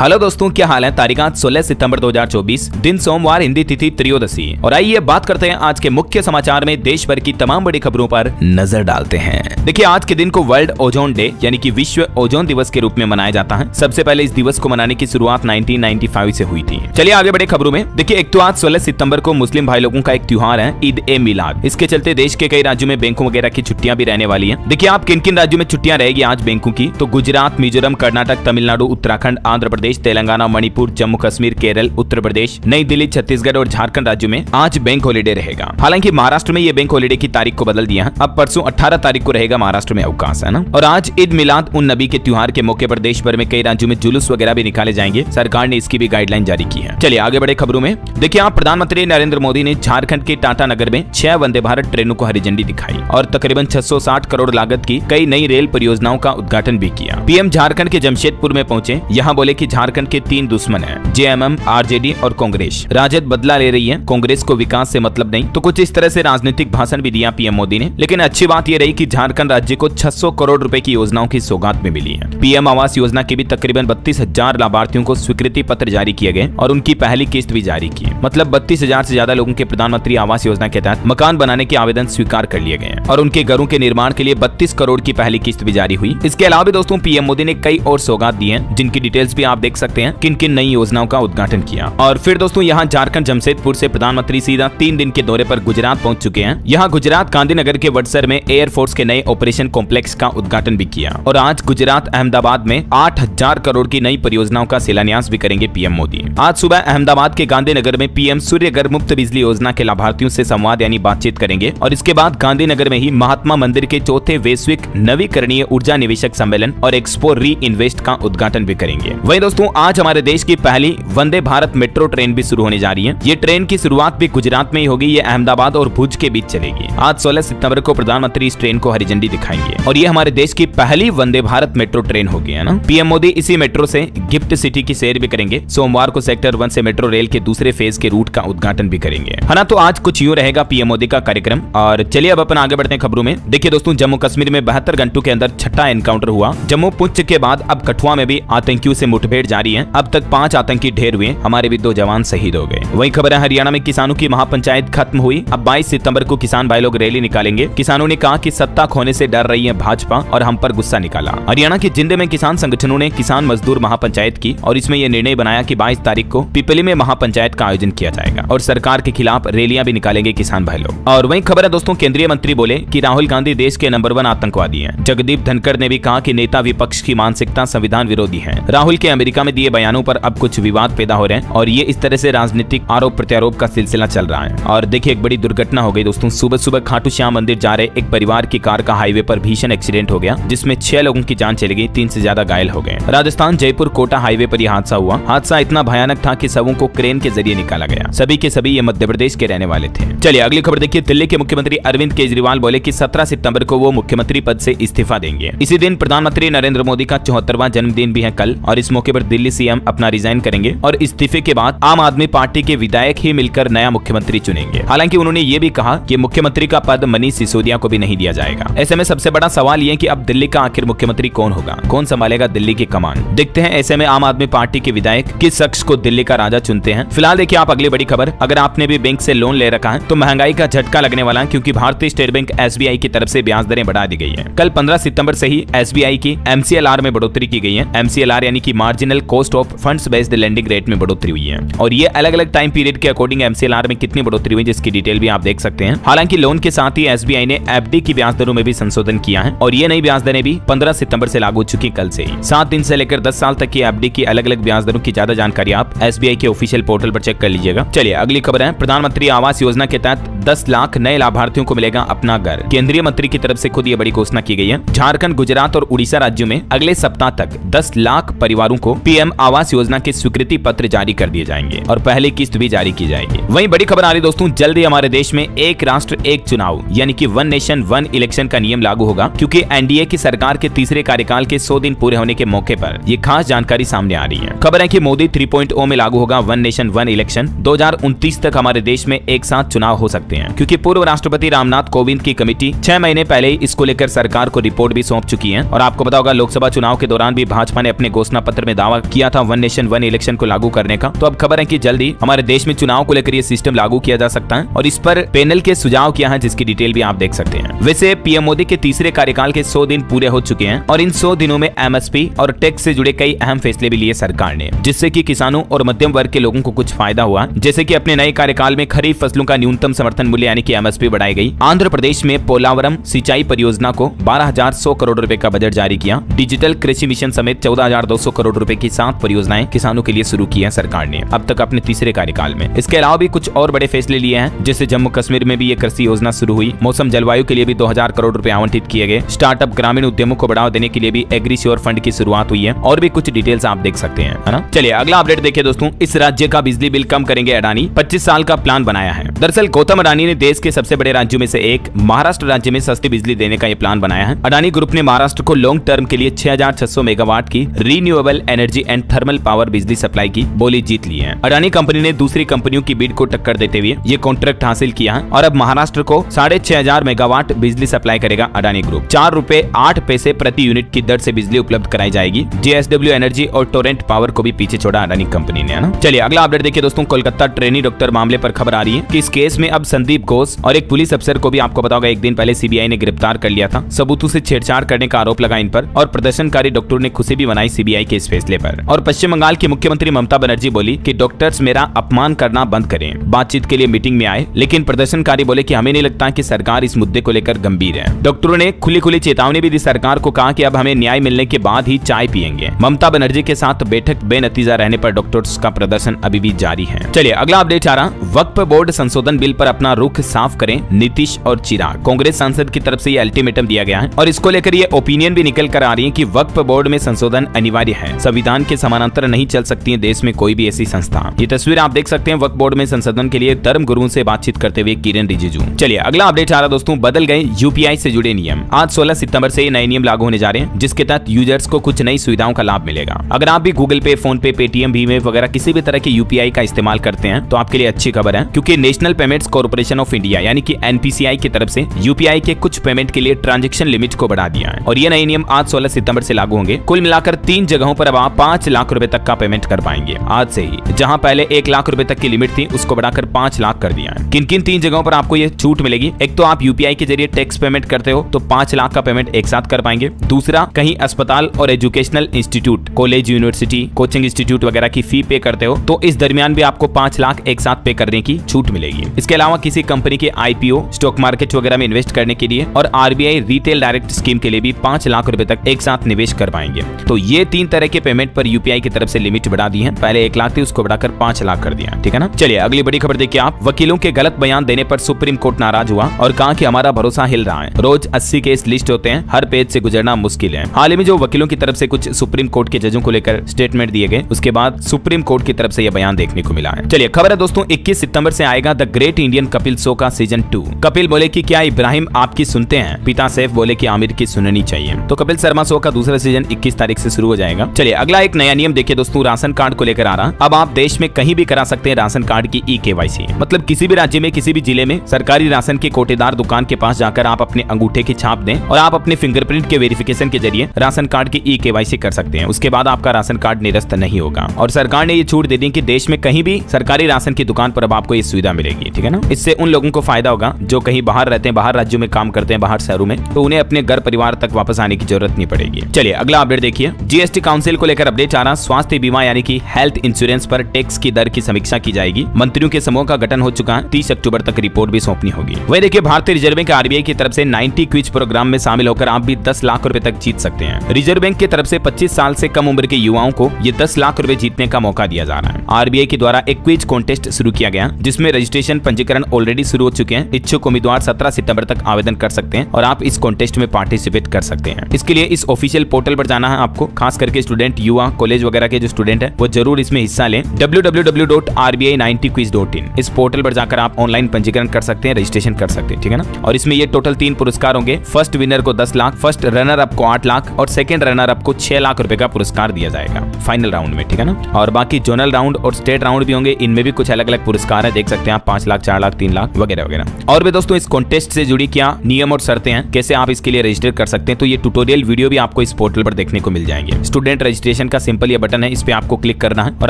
Hello दोस्तों, क्या हाल है। तारीख आज 16 सितंबर 2024, दिन सोमवार, हिंदी तिथि त्रयोदशी। और आइए बात करते हैं आज के मुख्य समाचार में देश भर की तमाम बड़ी खबरों पर नजर डालते हैं। देखिए, आज के दिन को वर्ल्ड ओजोन डे यानी कि विश्व ओजोन दिवस के रूप में मनाया जाता है। सबसे पहले इस दिवस को मनाने की शुरुआत 1995 से हुई थी। चलिए आगे बढ़े खबरों में। देखिए, एक तो आज 16 सितंबर को मुस्लिम भाई लोगों का एक त्योहार है, ईद ए मिलाद। इसके चलते देश के कई राज्यों में बैंकों वगैरह की छुट्टियां भी रहने वाली है। देखिए, आप किन किन राज्यों में छुट्टियां रहेगी आज बैंकों की, तो गुजरात, मिजोरम, कर्नाटक, तमिलनाडु, उत्तराखंड, आंध्र प्रदेश, तेलंगाना, मणिपुर, जम्मू कश्मीर, केरल, उत्तर प्रदेश, नई दिल्ली, छत्तीसगढ़ और झारखंड राज्यों में आज बैंक हॉलिडे रहेगा। हालांकि महाराष्ट्र में ये बैंक हॉलिडे की तारीख को बदल दिया है। अब परसों 18 तारीख को रहेगा महाराष्ट्र में अवकाश, है ना। और आज ईद मिलाद उन नबी के त्योहार के मौके पर देश भर में कई राज्यों में जुलूस वगैरह भी निकाले जाएंगे। सरकार ने इसकी भी गाइडलाइन जारी की है। चलिए आगे बढ़े खबरों में। देखिए, आप प्रधानमंत्री नरेंद्र मोदी ने झारखंड के टाटा नगर में 6 वंदे भारत ट्रेनों को हरी झंडी दिखाई और तकरीबन 660 करोड़ लागत की कई नई रेल परियोजनाओं का उद्घाटन भी किया। पीएम झारखंड के जमशेदपुर में पहुंचे। यहाँ बोले कि झारखंड के 3 दुश्मन हैं, जेएमएम, आरजेडी और कांग्रेस। राजद बदला ले रही है, कांग्रेस को विकास से मतलब नहीं। तो कुछ इस तरह से राजनीतिक भाषण भी दिया पीएम मोदी ने। लेकिन अच्छी बात यह रही कि झारखंड राज्य को 600 करोड़ रुपए की योजनाओं की सौगात में मिली है। पीएम आवास योजना के भी तकरीबन 32,000 लाभार्थियों को स्वीकृति पत्र जारी किए गए और उनकी पहली किस्त भी जारी की। मतलब 32,000 से ज्यादा लोगों के प्रधानमंत्री आवास योजना के तहत मकान बनाने के आवेदन स्वीकार कर लिए गए और उनके घरों के निर्माण के लिए 32 करोड़ की पहली किस्त भी जारी हुई। इसके अलावा भी दोस्तों पीएम मोदी ने कई और सौगात दी हैं, जिनकी डिटेल्स भी आप देख सकते हैं, किन किन नई योजनाओं का उद्घाटन किया। और फिर दोस्तों यहाँ झारखंड जमशेदपुर से प्रधानमंत्री सीधा 3 दिन के दौरे पर गुजरात पहुंच चुके हैं। यहाँ गुजरात गांधीनगर के वडसर में एयरफोर्स के नए ऑपरेशन कॉम्प्लेक्स का उद्घाटन भी किया। और आज गुजरात अहमदाबाद में 8,000 करोड़ की नई परियोजनाओं का शिलान्यास भी करेंगे पीएम मोदी। आज सुबह अहमदाबाद के गांधीनगर में पीएम सूर्य घर मुफ्त बिजली योजना के लाभार्थियों से संवाद यानी बातचीत करेंगे। और इसके बाद गांधीनगर में ही महात्मा मंदिर के 4थे वैश्विक नवीकरणीय ऊर्जा निवेशक सम्मेलन और एक्सपो री इन्वेस्ट का उद्घाटन भी करेंगे। वहीं दोस्तों आज हमारे देश की पहली वंदे भारत मेट्रो ट्रेन भी शुरू होने जा रही है। ये ट्रेन की शुरुआत भी गुजरात में ही होगी। ये अहमदाबाद और भुज के बीच चलेगी। आज 16 सितंबर को प्रधानमंत्री इस ट्रेन को हरी झंडी दिखाएंगे और ये हमारे देश की पहली वंदे भारत मेट्रो ट्रेन होगी, है ना। पीएम मोदी इसी मेट्रो से गिफ्ट सिटी की सैर भी करेंगे। सोमवार को सेक्टर 1 से मेट्रो रेल के दूसरे फेज के रूट का उद्घाटन भी करेंगे, है ना। तो आज कुछ यूं रहेगा पीएम मोदी का कार्यक्रम। और चलिए अब अपन आगे बढ़ते हैं खबरों में। देखिए दोस्तों, जम्मू कश्मीर में 72 घंटों के अंदर छठा एनकाउंटर हुआ। जम्मू पुंछ के बाद अब कठुआ में भी आतंकियों से मुठभेड़ जारी है। अब तक 5 आतंकी ढेर हुए, हमारे भी 2 जवान शहीद हो गए। वही खबर है हरियाणा में किसानों की महापंचायत खत्म हुई। अब 22 सितंबर को किसान भाई लोग रैली निकालेंगे। किसानों ने कहा कि सत्ता खोने से डर रही है भाजपा और हम पर गुस्सा निकाला। हरियाणा के जिंदे में किसान संगठनों ने किसान मजदूर महापंचायत की और इसमें यह निर्णय बनाया कि 22 तारीख को पिपली में महापंचायत का आयोजन किया जाएगा और सरकार के खिलाफ रैलियां भी निकालेंगे किसान भाई लोग। और वही खबर है दोस्तों, केंद्रीय मंत्री बोले कि राहुल गांधी देश के नंबर 1 आतंकवादी हैं। जगदीप धनखड़ ने भी कहा कि नेता विपक्ष की मानसिकता संविधान विरोधी है। राहुल के अमेरिका में दिए बयानों पर अब कुछ विवाद पैदा हो रहे हैं और ये इस तरह से राजनीतिक आरोप प्रत्यारोप का सिलसिला चल रहा है। और देखिए, एक बड़ी दुर्घटना हो गई दोस्तों। सुबह सुबह खाटू श्याम मंदिर जा रहे एक परिवार की कार का हाईवे पर भीषण एक्सीडेंट हो गया, जिसमें 6 लोगों की जान चली गई, 3 से ज्यादा घायल हो गए। राजस्थान जयपुर कोटा हाईवे पर यह हादसा हुआ। हादसा इतना भयानक था कि सबों को क्रेन के जरिए निकाला गया। सभी के सभी ये मध्य प्रदेश के रहने वाले थे। चलिए अगली खबर देखिए। दिल्ली के मुख्यमंत्री अरविंद केजरीवाल बोले कि 17 सितंबर को वो मुख्यमंत्री पद से इस्तीफा देंगे। इसी दिन प्रधानमंत्री नरेंद्र मोदी का 74वां जन्मदिन भी है कल और इस मौके पर दिल्ली सीएम अपना रिजाइन करेंगे और इस्तीफे के बाद आम आदमी पार्टी के विधायक ही मिलकर नया मुख्यमंत्री चुनेंगे। हालांकि उन्होंने ये भी कहा कि मुख्यमंत्री का पद मनीष सिसोदिया को भी नहीं दिया जाएगा। ऐसे में सबसे बड़ा सवाल ये कि अब दिल्ली का आखिर मुख्यमंत्री कौन होगा, कौन संभालेगा दिल्ली की कमान। देखते हैं ऐसे में आम आदमी पार्टी के विधायक किस शख्स को दिल्ली का राजा चुनते हैं। फिलहाल देखिए आप अगली बड़ी खबर। अगर आपने भी बैंक से लोन ले रखा है तो महंगाई का झटका लगने वाला है, क्योंकि भारतीय स्टेट बैंक एसबीआई की तरफ से ब्याज दरें बढ़ा दी गई है। कल 15 सितंबर से ही एसबीआई की एमसीएलआर में बढ़ोतरी की गई है। एमसीएलआर यानी कि marginal cost of funds based lending rate में बढ़ोतरी हुई है और ये अलग अलग टाइम पीरियड के अकॉर्डिंग एमसीएलआर में कितनी बढ़ोतरी हुई जिसकी डिटेल भी आप देख सकते हैं। हालांकि लोन के साथ ही एसबीआई ने एफडी की ब्याज दरों में भी संशोधन किया है और ये नई ब्याज दरें भी 15 सितंबर से लागू हो चुकी कल से ही। 7 दिन से लेकर 10 साल तक की एफडी की अलग अलग ब्याज दरों की ज्यादा जानकारी आप एसबीआई के ऑफिशियल पोर्टल पर चेक कर लीजिएगा। चलिए अगली खबर है। प्रधानमंत्री आवास योजना के तहत 10 लाख नए लाभार्थियों को मिलेगा अपना घर। केंद्रीय मंत्री की तरफ से खुद ये बड़ी घोषणा की गई है। झारखंड, गुजरात और उड़ीसा राज्यों में अगले सप्ताह तक 10 लाख परिवारों को पीएम आवास योजना के स्वीकृति पत्र जारी कर दिए जाएंगे और पहली किस्त भी जारी की जाएगी। वहीं बड़ी खबर आ रही दोस्तों, जल्द ही हमारे देश में एक राष्ट्र एक चुनाव यानी कि 1 नेशन 1 इलेक्शन का नियम लागू होगा, क्योंकि एनडीए की सरकार के तीसरे कार्यकाल के 100 दिन पूरे होने के मौके पर ये खास जानकारी सामने आ रही है। खबर है कि मोदी 3.0 में लागू होगा 1 नेशन 1 इलेक्शन। 2029 तक हमारे देश में एक साथ चुनाव हो सकते हैं, क्योंकि पूर्व राष्ट्रपति रामनाथ कोविंद की कमेटी 6 महीने पहले ही इसको लेकर सरकार को रिपोर्ट भी सौंप चुकी है। और आपको पता होगा लोकसभा चुनाव के दौरान भी भाजपा ने अपने घोषणा पत्र में दावा दावा किया था वन नेशन वन इलेक्शन को लागू करने का। तो अब खबर है कि जल्दी हमारे देश में चुनाव को लेकर ये सिस्टम लागू किया जा सकता है और इस पर पैनल के सुझाव किया है, जिसकी डिटेल भी आप देख सकते हैं। वैसे पीएम मोदी के तीसरे कार्यकाल के 100 दिन पूरे हो चुके हैं और इन 100 दिनों में एमएसपी और टैक्स से जुड़े कई अहम फैसले भी लिए सरकार ने, जिससे कि किसानों और मध्यम वर्ग के लोगों को कुछ फायदा हुआ। जैसे कि अपने नए कार्यकाल में खरीफ फसलों का न्यूनतम समर्थन मूल्य यानी कि एमएसपी बढ़ाई गई। आंध्र प्रदेश में पोलावरम सिंचाई परियोजना को 12,100 करोड़ रुपए का बजट जारी किया। डिजिटल कृषि मिशन समेत 14,200 करोड़ रुपए की 7 परियोजनाएं किसानों के लिए शुरू की है सरकार ने अब तक अपने तीसरे कार्यकाल में। इसके अलावा भी कुछ और बड़े फैसले लिए हैं, जैसे जम्मू कश्मीर में भी ये कृषि योजना शुरू हुई। मौसम जलवायु के लिए भी 2000 करोड़ रुपए आवंटित किए गए। स्टार्टअप ग्रामीण उद्यमों को बढ़ावा देने के लिए भी एग्रीश्योर फंड की शुरुआत हुई है और भी कुछ डिटेल्स आप देख सकते हैं, है ना। चलिए अगला अपडेट देखिए दोस्तों। इस राज्य का बिजली बिल कम करेंगे अडानी, 25 साल का प्लान बनाया है। दरअसल गौतम अडानी ने देश के सबसे बड़े राज्यों में से एक महाराष्ट्र राज्य में सस्ती बिजली देने का ये प्लान बनाया है। अडानी ग्रुप ने महाराष्ट्र को लॉन्ग टर्म के लिए 6600 मेगावाट की renewable energy and thermal power बिजली सप्लाई की बोली जीत ली है। अडानी कंपनी ने दूसरी कंपनियों की बिड को टक्कर देते हुए ये कॉन्ट्रैक्ट हासिल किया है और अब महाराष्ट्र को 6500 मेगावाट बिजली सप्लाई करेगा अडानी ग्रुप। 4 रुपए 8 पैसे प्रति यूनिट की दर से बिजली उपलब्ध कराई जाएगी। जेएसडब्ल्यू एनर्जी और टोरेंट पावर को भी पीछे छोड़ा अडानी कंपनी ने, है ना। चलिए अगला अपडेट देखिए दोस्तों। कोलकाता ट्रेनी डॉक्टर मामले पर खबर आ रही है कि इस केस में अब संदीप घोष और एक पुलिस अफसर को भी आपको पता होगा एक दिन पहले सीबीआई ने गिरफ्तार कर लिया था। सबूतों से छेड़छाड़ करने का आरोप लगा इन पर और प्रदर्शनकारी डॉक्टरों ने खुशी भी मनाई सीबीआई के इस फैसले पर। और पश्चिम बंगाल की मुख्यमंत्री ममता बनर्जी बोली कि डॉक्टर्स मेरा अपमान करना बंद करें, बातचीत के लिए मीटिंग में आए, लेकिन प्रदर्शनकारी बोले कि हमें नहीं लगता कि सरकार इस मुद्दे को लेकर गंभीर है। डॉक्टरों ने खुली चेतावनी भी दी सरकार को, कहा कि अब हमें न्याय मिलने के बाद ही चाय पिएंगे। ममता बनर्जी के साथ बैठक बेनतीजा रहने पर डॉक्टर्स का प्रदर्शन अभी भी जारी है। चलिए अगला अपडेट आ रहा। वक्फ बोर्ड संशोधन बिल पर अपना रुख साफ करें नीतीश और चिराग। कांग्रेस सांसद की तरफ से ये अल्टीमेटम दिया गया है और इसको लेकर ये ओपिनियन भी निकल कर आ रही है कि वक्फ बोर्ड में संशोधन अनिवार्य है। संविधान के समानांतर नहीं चल सकती है देश में कोई भी ऐसी संस्था। ये तस्वीर आप देख सकते हैं वक्फ बोर्ड में संशोधन के लिए धर्म गुरुओं से बातचीत करते हुए किरण रिजिजू। चलिए अगला अपडेट आ रहा दोस्तों। बदल गए यूपीआई से जुड़े नियम। आज 16 सितंबर से नए नियम लागू होने जा रहे हैं, जिसके तहत यूजर्स को कुछ नई सुविधाओं का लाभ मिलेगा। अगर आप भी गूगल पे, फोन पे, पेटीएम, भीम वगैरह किसी भी तरह के यूपीआई का इस्तेमाल करते हैं तो आपके लिए अच्छी खबर है, क्योंकि national payments corporation of India यानी कि एनपीसीआई की तरफ से यूपीआई के कुछ पेमेंट के लिए ट्रांजैक्शन लिमिट को बढ़ा दिया है और ये नए नियम आज 16 सितंबर से लागू होंगे। कुल मिलाकर 3 जगहों पर अब आप 5 लाख रुपए तक का पेमेंट कर पाएंगे आज से ही। जहां पहले 1 लाख रुपए तक की लिमिट थी उसको बढ़ाकर 5 लाख कर दिया है। किन किन 3 जगहों पर आपको ये छूट मिलेगी? एक तो आप यूपीआई के जरिए टैक्स पेमेंट करते हो तो 5 लाख का पेमेंट एक साथ कर पाएंगे। दूसरा, कहीं अस्पताल और educational institute, college, university, coaching institute वगैरह की फी पे करते हो तो इस दरमियान भी आपको 5 लाख एक साथ पे करने की छूट मिलेगी। इसके अलावा किसी कंपनी के आईपीओ, स्टॉक मार्केट वगैरह में इन्वेस्ट करने के लिए और आरबीआई रिटेल डायरेक्ट स्कीम के लिए भी 5 लाख रुपए तक एक साथ निवेश कर पाएंगे। तो ये 3 तरह के पेमेंट पर यूपीआई की तरफ से लिमिट बढ़ा दी है। पहले 1 लाख थी उसको बढ़ाकर 5 लाख कर दिया, ठीक है ना। चलिए अगली बड़ी खबर देखिए आप। वकीलों के गलत बयान देने पर सुप्रीम कोर्ट नाराज हुआ और कहा कि हमारा भरोसा हिल रहा है। रोज 80 केस लिस्ट होते हैं, हर पेज से गुजरना मुश्किल है। हाल ही में जो वकीलों की तरफ से कुछ सुप्रीम कोर्ट के जजों को लेकर स्टेटमेंट दिए गए, उसके बाद सुप्रीम कोर्ट की तरफ से यह बयान देखने को मिला है। चलिए खबर है दोस्तों, 21 सितंबर से आएगा the great Indian Kapil show का सीजन 2। कपिल बोले कि क्या इब्राहिम आपकी सुनते हैं? पिता सैफ बोले कि आमिर की सुननी चाहिए। तो कपिल शर्मा शो का दूसरा सीजन 21 तारीख से शुरू हो जाएगा। चलिए अगला एक नया नियम देखिए दोस्तों, राशन कार्ड को लेकर आ रहा। अब आप देश में कहीं भी करा सकते हैं राशन कार्ड की ई-केवाईसी। मतलब किसी भी राज्य में, किसी भी जिले में सरकारी राशन के कोटेदार दुकान के पास जाकर आप अपने अंगूठे की छाप दें और आप अपने फिंगरप्रिंट के वेरिफिकेशन के जरिए राशन कार्ड की ई-केवाईसी कर सकते हैं। उसके बाद आपका राशन कार्ड निरस्त नहीं होगा। और सरकार ने ये छूट दे दी कि देश में कहीं भी सरकारी राशन की दुकान पर अब आपको ये सुविधा मिलेगी, ठीक है ना। इससे उन लोगों को फायदा होगा जो कहीं बाहर रहते हैं, बाहर राज्यों में काम करते हैं, बाहर शहरों में, तो उन्हें अपने घर परिवार तक वापस आने की जरूरत नहीं पड़ेगी। चलिए अगला अपडेट देखिए। जीएसटी काउंसिल को लेकर अपडेट आ रहा। स्वास्थ्य बीमा यानी कि हेल्थ इंश्योरेंस पर टैक्स की दर की समीक्षा की जाएगी। मंत्रियों के समूह का गठन हो चुका है। 30 अक्टूबर तक रिपोर्ट भी सौंपनी होगी। वही देखिए, भारतीय रिजर्व बैंक आरबीआई की तरफ से 90 क्विज प्रोग्राम में शामिल होकर आप भी 10 लाख रुपए तक जीत सकते हैं। रिजर्व बैंक की तरफ से 25 साल से कम उम्र के युवाओं को ये 10 लाख रुपए जीतने का मौका दिया जा रहा है। आरबीआई के द्वारा एक क्विज कॉन्टेस्ट शुरू किया गया, जिसमें रजिस्ट्रेशन पंजीकरण ऑलरेडी शुरू हो चुके हैं। इच्छुक उम्मीदवार 17 सितंबर तक आवेदन कर सकते हैं और आप इस कॉन्टेस्ट में पार्टिसिपेट कर सकते हैं। इसके लिए इस ऑफिशियल पोर्टल पर जाना है आपको। खास करके स्टूडेंट, युवा, कॉलेज वगैरह के जो स्टूडेंट है वो जरूर इसमें हिस्सा लें। www.rbi90quiz.in इस पोर्टल पर जाकर आप ऑनलाइन पंजीकरण कर सकते हैं, रजिस्ट्रेशन कर सकते हैं, ठीक है ना। और इसमें ये टोटल 3 पुरस्कार होंगे। फर्स्ट विनर को 10 लाख, फर्स्ट रनर अप को 8 लाख और सेकंड रनर अप को 6 लाख रुपए का पुरस्कार दिया जाएगा फाइनल राउंड में, ठीक है ना। और बाकी जोनल राउंड और स्टेट राउंड भी होंगे, इनमें भी कुछ अलग अलग पुरस्कार है, देख सकते हैं आप, 5 लाख, 4 लाख, 3 लाख वगैरह वगैरह। और भी दोस्तों इस कॉन्टेस्ट से जुड़ी क्या नियम और शर्तें हैं, कैसे आप इसके लिए रजिस्टर कर सकते हैं, तो ये ट्यूटोरियल वीडियो भी आपको इस पोर्टल पर देखने को मिल जाएंगे। स्टूडेंट रजिस्ट्रेशन रजिस्ट्रेशन का सिंपल ये बटन है, इस पे आपको क्लिक करना है और